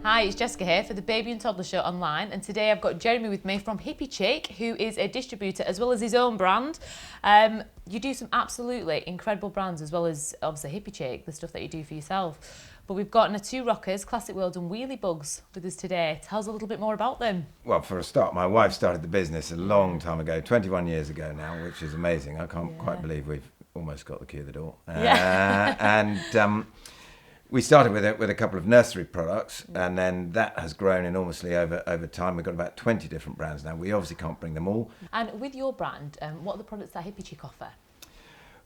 Hi, it's Jessica here for the Baby and Toddler Show online, and today I've got Jeremy with me from Hippychick, who is a distributor as well as his own brand. You do some absolutely incredible brands as well as obviously Hippychick, the stuff that you do for yourself. But we've got the two rockers, Classic World and Wheelie Bugs, with us today. Tell us a little bit more about them. Well, for a start, my wife started the business a long time ago, 21 years ago now, which is amazing. I can't quite believe we've almost got the key of the door. We started with a couple of nursery products, and then that has grown enormously over time. We've got about 20 different brands now. We obviously can't bring them all. And with your brand, what are the products that Hippychick offer?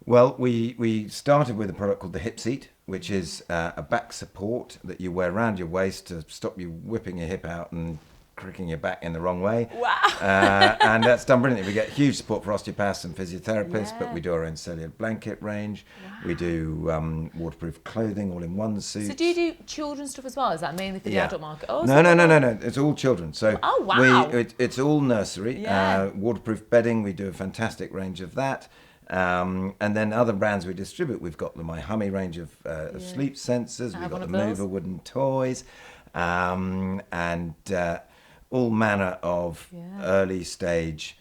Well, we started with a product called the Hip Seat, which is a back support that you wear around your waist to stop you whipping your hip out and cricking your back in the wrong way. Wow. And that's done brilliantly. We get huge support for osteopaths and physiotherapists, but we do our own cellular blanket range. Wow. We do waterproof clothing, all-in-one suits. So do you do children's stuff as well? Is that mainly for the adult market? Oh, no. It's all children. So wow. It's all nursery. Waterproof bedding, we do a fantastic range of that. And then other brands we distribute, we've got the My Hummy range of sleep sensors, we've got the Mover wooden toys, and all manner of early stage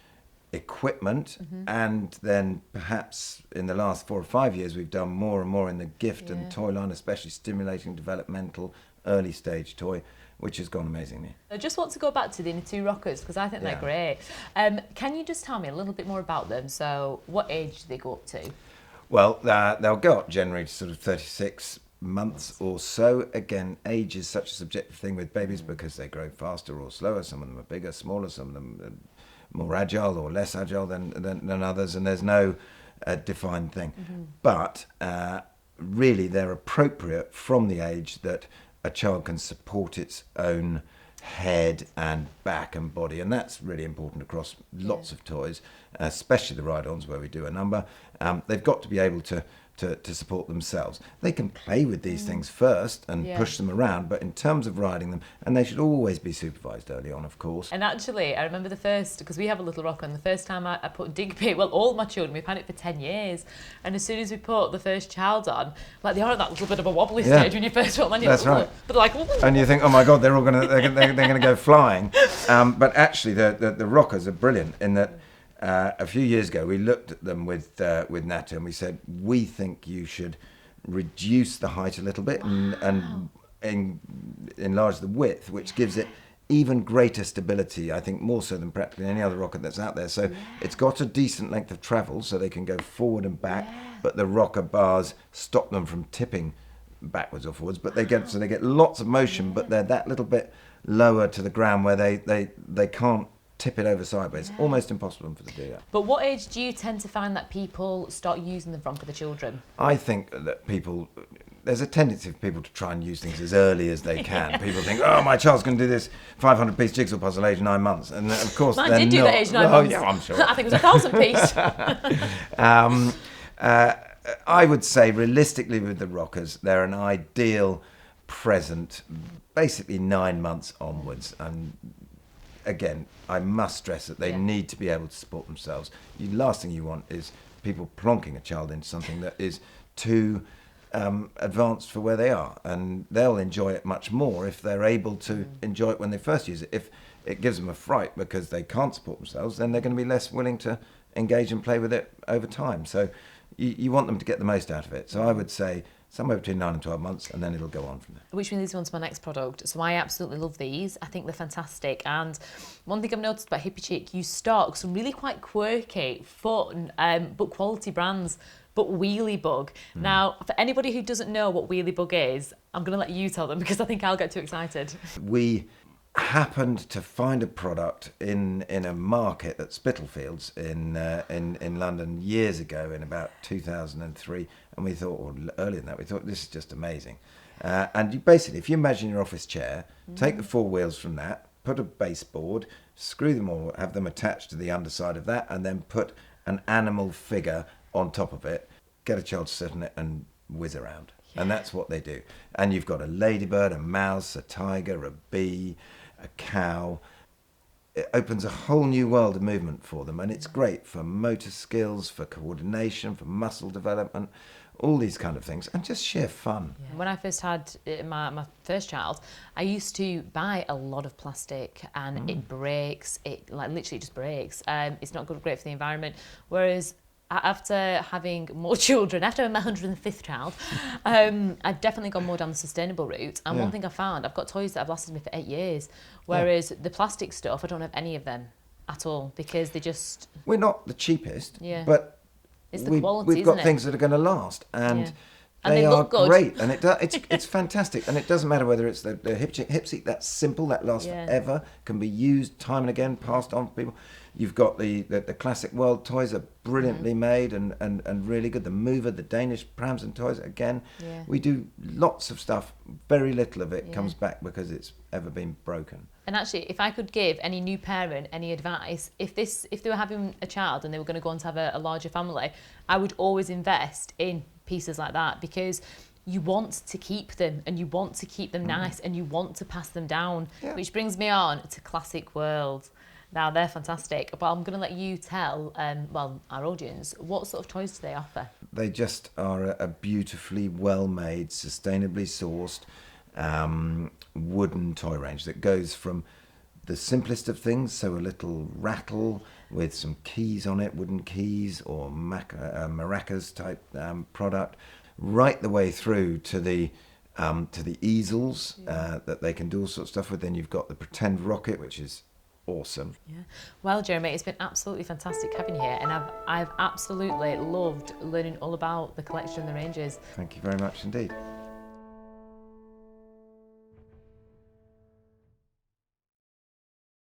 equipment. And then perhaps in the last 4 or 5 years, we've done more and more in the gift and toy line, especially stimulating developmental early stage toy, which has gone amazingly. I just want to go back to the two rockers because I think they're great. Can you just tell me a little bit more about them? So what age do they go up to? Well, they'll go up generally to sort of 36 months or so. Again, age is such a subjective thing with babies because they grow faster or slower. Some of them are bigger, smaller, some of them are more agile or less agile than others, and there's no defined thing. But really they're appropriate from the age that a child can support its own head and back and body, and that's really important across lots of toys, especially the ride-ons where we do a number. They've got to be able to support themselves. They can play with these things first and push them around, but in terms of riding them, and they should always be supervised early on, of course. And actually, I remember the first, because we have a little rocker, and the first time I put Digby, well, all my children, we've had it for 10 years, and as soon as we put the first child on, like they are at that little bit of a wobbly stage when you first put them on. That's right. But like, and you think, oh my God, they're gonna go flying. But actually, the rockers are brilliant in that. A few years ago, we looked at them with Nata, and we said, we think you should reduce the height a little bit and enlarge the width, which gives it even greater stability, I think more so than practically any other rocker that's out there. So it's got a decent length of travel, so they can go forward and back, but the rocker bars stop them from tipping backwards or forwards, but they get lots of motion, but they're that little bit lower to the ground where they can't tip it over sideways. Almost impossible for them to do that. But what age do you tend to find that people start using them from for the children? I think that there's a tendency for people to try and use things as early as they can. People think, oh, my child's going to do this 500-piece jigsaw puzzle age 9 months. And of course, Mine did do that age 9 months. Yeah, I'm sure. I think it was 1,000 piece. I would say, realistically, with the rockers, they're an ideal present, basically 9 months onwards. And again, I must stress that they need to be able to support themselves. The last thing you want is people plonking a child into something that is too advanced for where they are, and they'll enjoy it much more if they're able to enjoy it when they first use it. If it gives them a fright because they can't support themselves, then they're going to be less willing to engage and play with it over time. So you want them to get the most out of it. So I would say somewhere between 9 and 12 months, and then it'll go on from there. Which leads me on to my next product. So I absolutely love these. I think they're fantastic. And one thing I've noticed about Hippychick, you stock some really quite quirky, fun, but quality brands. But Wheelie Bug. Now, for anybody who doesn't know what Wheelie Bug is, I'm going to let you tell them because I think I'll get too excited. We happened to find a product in a market at Spitalfields in London years ago, in about 2003, and we thought, or earlier than that, we thought this is just amazing. And you basically, if you imagine your office chair, take the 4 wheels from that, put a baseboard, screw them all, have them attached to the underside of that, and then put an animal figure on top of it, get a child to sit on it and whiz around. And that's what they do. And you've got a ladybird, a mouse, a tiger, a bee, a cow. It opens a whole new world of movement for them, and it's great for motor skills, for coordination, for muscle development, all these kind of things, and just sheer fun. Yeah. When I first had my first child, I used to buy a lot of plastic, and it breaks. It like literally just breaks. It's not great for the environment. Whereas after having more children, after my 105th child, I've definitely gone more down the sustainable route. And one thing I found, I've got toys that have lasted me for 8 years, whereas the plastic stuff, I don't have any of them at all because they just... We're not the cheapest, It's but the quality, we've got isn't it? things that are going to last, and And they they are look good. great, and it's fantastic, and it doesn't matter whether it's the hip seat that's simple, that lasts forever, can be used time and again, passed on to people. You've got the classic world toys are brilliantly made and really good. The mover, the Danish prams and toys, again, we do lots of stuff. Very little of it comes back because it's ever been broken. And actually, if I could give any new parent any advice, if they were having a child and they were going to go on to have a larger family, I would always invest in pieces like that, because you want to keep them and you want to keep them nice and you want to pass them down, which brings me on to Classic World. Now, they're fantastic, but I'm going to let you tell, our audience, what sort of toys do they offer? They just are a beautifully well-made, sustainably sourced wooden toy range that goes from the simplest of things, so a little rattle with some keys on it, wooden keys, or maracas type product, right the way through to the easels that they can do all sorts of stuff with. Then you've got the pretend rocket, which is awesome. Yeah. Well, Jeremy, it's been absolutely fantastic having you here, and I've absolutely loved learning all about the collection and the ranges. Thank you very much indeed.